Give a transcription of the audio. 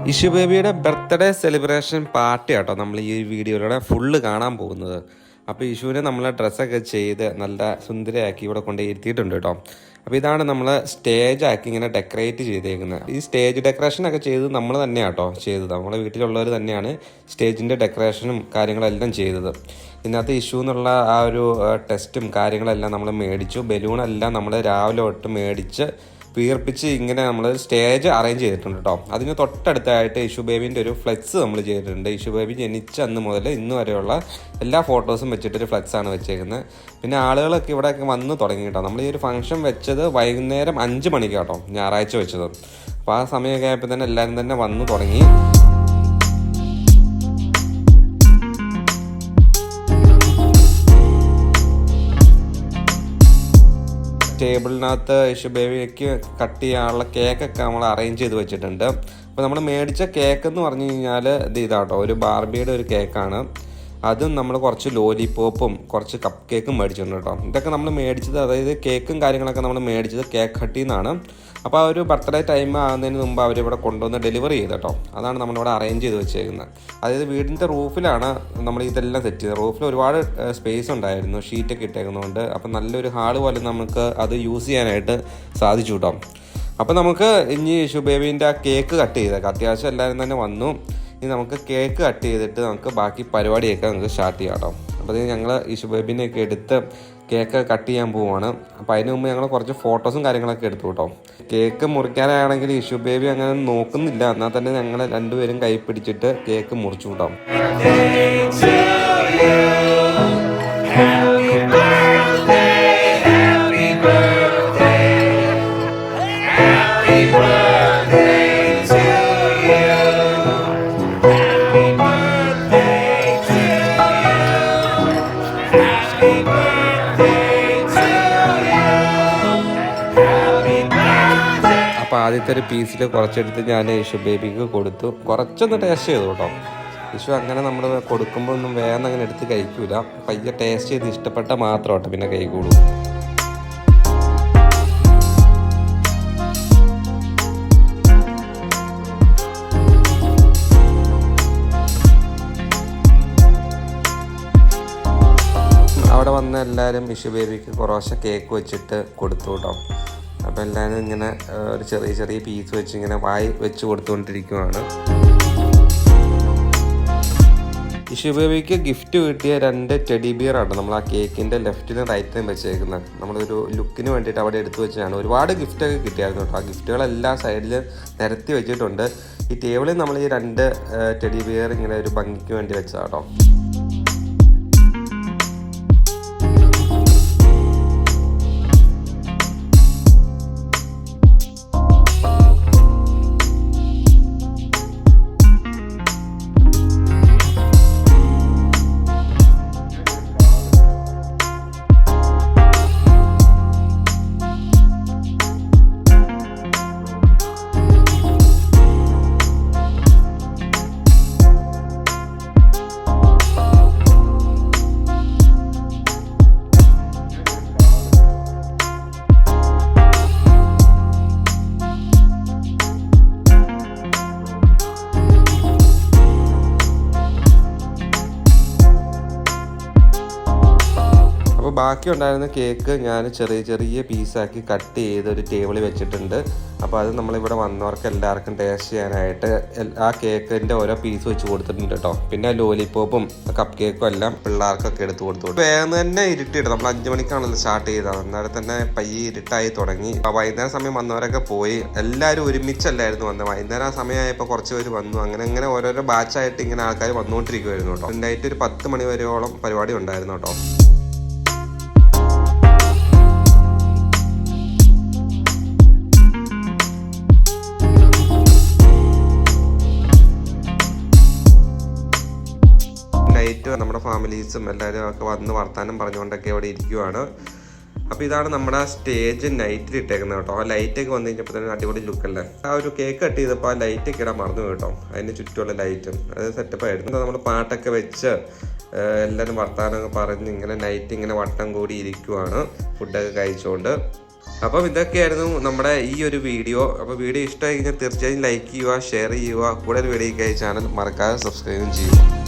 Issue ബേബിയുടെ birthday celebration party ആട്ടോ നമ്മൾ ഈ വീഡിയോയിലൂടെ ഫുള്ള് കാണാൻ പോകുന്നത്. അപ്പോൾ ഇഷുവിനെ നമ്മൾ ഡ്രസ്സൊക്കെ ചെയ്ത് നല്ല സുന്ദരയാക്കി ഇവിടെ കൊണ്ട് ഇരുത്തിയിട്ടുണ്ട് കേട്ടോ. അപ്പോൾ ഇതാണ് നമ്മൾ സ്റ്റേജാക്കി ഇങ്ങനെ ഡെക്കറേറ്റ് ചെയ്തേക്കുന്നത്. ഈ സ്റ്റേജ് ഡെക്കറേഷനൊക്കെ ചെയ്ത് നമ്മൾ തന്നെയാട്ടോ ചെയ്തത്. നമ്മളെ വീട്ടിലുള്ളവർ തന്നെയാണ് സ്റ്റേജിൻ്റെ ഡെക്കറേഷനും കാര്യങ്ങളെല്ലാം ചെയ്തത്. ഇതിനകത്ത് ഇഷു എന്നുള്ള ആ ഒരു ടെസ്റ്റും കാര്യങ്ങളെല്ലാം നമ്മൾ മേടിച്ചു. ബലൂണെല്ലാം നമ്മൾ രാവിലെ തൊട്ട് മേടിച്ച് വീർപ്പിച്ച് ഇങ്ങനെ നമ്മൾ സ്റ്റേജ് അറേഞ്ച് ചെയ്തിട്ടുണ്ട് കേട്ടോ. അതിന് തൊട്ടടുത്തായിട്ട് ഇഷു ബേബിൻ്റെ ഒരു ഫ്ലെക്സ് നമ്മൾ ചെയ്തിട്ടുണ്ട്. ഇഷു ബേബി ജനിച്ച അന്ന് മുതൽ ഇന്ന് വരെയുള്ള എല്ലാ ഫോട്ടോസും വെച്ചിട്ടൊരു ഫ്ലെക്സാണ് വെച്ചേക്കുന്നത്. പിന്നെ ആളുകളൊക്കെ ഇവിടെയൊക്കെ വന്ന് തുടങ്ങി കേട്ടോ. നമ്മൾ ഈ ഒരു ഫംഗ്ഷൻ വെച്ചത് വൈകുന്നേരം 5 മണിക്ക് കേട്ടോ, ഞായറാഴ്ച വെച്ചത്. അപ്പോൾ ആ സമയമൊക്കെ ആയപ്പോൾ തന്നെ എല്ലാവരും തന്നെ വന്ന് തുടങ്ങി. ടേബിളിനകത്ത് ഇഷു ബേബിക്ക് കട്ട് ചെയ്യാനുള്ള കേക്കൊക്കെ നമ്മൾ അറേഞ്ച് ചെയ്ത് വെച്ചിട്ടുണ്ട്. അപ്പോൾ നമ്മൾ മേടിച്ച കേക്ക് എന്ന് പറഞ്ഞു കഴിഞ്ഞാൽ ഇതാട്ടോ, ഒരു ബാർബിയുടെ ഒരു കേക്കാണ്. അതും നമ്മൾ കുറച്ച് ലോലിപോപ്പും കുറച്ച് കപ്പ് കേക്കും മേടിച്ചിട്ടുണ്ട് കേട്ടോ. ഇതൊക്കെ നമ്മൾ മേടിച്ചത്, അതായത് കേക്കും കാര്യങ്ങളൊക്കെ നമ്മൾ മേടിച്ചത് കേക്ക് ഹട്ടിൽ നിന്നാണ്. അപ്പോൾ ആ ഒരു ബർത്ത്ഡേ ടൈം ആകുന്നതിന് മുമ്പ് അവരിവിടെ കൊണ്ടുവന്ന് ഡെലിവറി ചെയ്ത് കേട്ടോ. അതാണ് നമ്മളിവിടെ അറേഞ്ച് ചെയ്ത് വെച്ചേക്കുന്നത്. അതായത് വീടിൻ്റെ റൂഫിലാണ് നമ്മൾ ഇതെല്ലാം സെറ്റ് ചെയ്തത്. റൂഫിൽ ഒരുപാട് സ്പേസ് ഉണ്ടായിരുന്നു, ഷീറ്റൊക്കെ ഇട്ടേക്കുന്നതുകൊണ്ട്. അപ്പം നല്ലൊരു ഹാള് പോലെ നമുക്ക് അത് യൂസ് ചെയ്യാനായിട്ട് സാധിച്ചു കേട്ടോ. അപ്പോൾ നമുക്ക് ഇനി ഇഷു ബേബീൻ്റെ ആ കേക്ക് കട്ട് ചെയ്തേക്കാം. അത്യാവശ്യം എല്ലാവരും തന്നെ വന്നു. ഇനി നമുക്ക് കേക്ക് കട്ട് ചെയ്തിട്ട് നമുക്ക് ബാക്കി പരിപാടിയൊക്കെ നമുക്ക് സ്റ്റാർട്ട് ചെയ്യാം കേട്ടോ. അപ്പോൾ ഇത് ഞങ്ങൾ ഇഷു ബേബിനെയൊക്കെ എടുത്ത് കേക്ക് കട്ട് ചെയ്യാൻ പോവുകയാണ്. അപ്പോൾ അതിന് മുമ്പ് ഞങ്ങൾ കുറച്ച് ഫോട്ടോസും കാര്യങ്ങളൊക്കെ എടുത്തു കേട്ടോ. കേക്ക് മുറിക്കാനാണെങ്കിൽ ഇഷു ബേബി അങ്ങനെ നോക്കുന്നില്ല. എന്നാൽ തന്നെ ഞങ്ങൾ രണ്ടുപേരും കൈ പിടിച്ചിട്ട് കേക്ക് മുറിച്ചു കൂട്ടോ. അപ്പോൾ ആദ്യത്തെ ഒരു പീസിൽ കുറച്ചെടുത്ത് ഞാൻ ഇഷു ബേബിക്ക് കൊടുത്തു. കുറച്ചൊന്ന് ടേസ്റ്റ് ചെയ്തു കേട്ടോ. ഇഷു അങ്ങനെ നമ്മൾ കൊടുക്കുമ്പോൾ ഒന്നും വേഗം അങ്ങനെ എടുത്ത് കഴിക്കൂല. പയ്യെ ടേസ്റ്റ് ചെയ്ത് ഇഷ്ടപ്പെട്ട മാത്രം കേട്ടോ പിന്നെ കഴിക്കൂടും. അവിടെ വന്ന എല്ലാവരും ഇഷു ബേബിക്ക് കുറേശ്ശെ കേക്ക് വെച്ചിട്ട് കൊടുത്തു കേട്ടോ. അപ്പോൾ എല്ലാവരും ഇങ്ങനെ ഒരു ചെറിയ ചെറിയ പീസ് വെച്ച് ഇങ്ങനെ വായി വെച്ച് കൊടുത്തുകൊണ്ടിരിക്കുകയാണ്. ഇഷു ബേബിക്ക് ഗിഫ്റ്റ് കിട്ടിയ 2 ടെഡി ബിയറാണ് നമ്മൾ ആ കേക്കിൻ്റെ ലെഫ്റ്റിനും റൈറ്റിനും വെച്ചേക്കുന്നത്. നമ്മളൊരു ലുക്കിന് വേണ്ടിയിട്ട് അവിടെ എടുത്തു വെച്ചാണ്. ഒരുപാട് ഗിഫ്റ്റൊക്കെ കിട്ടിയായിരുന്നു കേട്ടോ. ആ ഗിഫ്റ്റുകളെല്ലാം സൈഡിൽ നിരത്തി വെച്ചിട്ടുണ്ട്. ഈ ടേബിളിൽ നമ്മൾ ഈ 2 ടെഡി ബിയർ ഇങ്ങനെ ഒരു ഭംഗിക്ക് വേണ്ടി വെച്ചതാണ് കേട്ടോ. ബാക്കി ഉണ്ടായിരുന്ന കേക്ക് ഞാൻ ചെറിയ ചെറിയ പീസാക്കി കട്ട് ചെയ്ത് ഒരു ടേബിളിൽ വെച്ചിട്ടുണ്ട്. അപ്പോൾ അത് നമ്മളിവിടെ വന്നവർക്ക് എല്ലാവർക്കും ടേസ്റ്റ് ചെയ്യാനായിട്ട് ആ കേക്കിൻ്റെ ഓരോ പീസ് വെച്ച് കൊടുത്തിട്ടുണ്ട് കേട്ടോ. പിന്നെ ലോലിപോപ്പും കപ്പ് കേക്കും എല്ലാം പിള്ളേർക്കൊക്കെ എടുത്ത് കൊടുത്തു. വേഗം തന്നെ ഇരുട്ടിയിട്ട് നമ്മൾ 5 മണിക്കാണല്ലോ സ്റ്റാർട്ട് ചെയ്തത്. അന്നേരം തന്നെ പയ്യെ ഇരുട്ടായി തുടങ്ങി. വൈകുന്നേരം സമയം വന്നവരൊക്കെ പോയി. എല്ലാവരും ഒരുമിച്ചല്ലായിരുന്നു വന്നത്. വൈകുന്നേരം സമയമായപ്പോൾ കുറച്ച് പേര് വന്നു. അങ്ങനെ ഓരോരോ ബാച്ചായിട്ട് ഇങ്ങനെ ആൾക്കാർ വന്നുകൊണ്ടിരിക്കുമായിരുന്നു കേട്ടോ. ഉണ്ടായിട്ട് ഒരു 10 മണി വരെയോളം പരിപാടി ഉണ്ടായിരുന്നു കേട്ടോ. നമ്മുടെ ഫാമിലീസും എല്ലാവരും ഒക്കെ വന്ന് വർത്താനം പറഞ്ഞുകൊണ്ടൊക്കെ ഇവിടെ ഇരിക്കുവാണ്. അപ്പോൾ ഇതാണ് നമ്മുടെ സ്റ്റേജ് നൈറ്റിൽ ഇട്ടേക്കുന്നത് കേട്ടോ. ആ ലൈറ്റൊക്കെ വന്നു കഴിഞ്ഞപ്പോൾ തന്നെ അടിപൊളി ലുക്കല്ലേ. ആ ഒരു കേക്ക് കട്ട് ചെയ്തപ്പോൾ ആ ലൈറ്റൊക്കെ ഇടാൻ മറന്നു കേട്ടോ. അതിന് ചുറ്റുമുള്ള ലൈറ്റും അത് സെറ്റപ്പ് ആയിരുന്നു. നമ്മൾ പാട്ടൊക്കെ വെച്ച് എല്ലാവരും വർത്താനമൊക്കെ പറഞ്ഞ് ഇങ്ങനെ നൈറ്റ് ഇങ്ങനെ വട്ടം കൂടി ഇരിക്കുവാണ് ഫുഡൊക്കെ കഴിച്ചുകൊണ്ട്. അപ്പം ഇതൊക്കെയായിരുന്നു നമ്മുടെ ഈ ഒരു വീഡിയോ. അപ്പോൾ വീഡിയോ ഇഷ്ടമായി കഴിഞ്ഞാൽ തീർച്ചയായും ലൈക്ക് ചെയ്യുക, ഷെയർ ചെയ്യുക. കൂടുതൽ വീഡിയോയ്ക്കായി ചാനൽ മറക്കാതെ സബ്സ്ക്രൈബും ചെയ്യുക.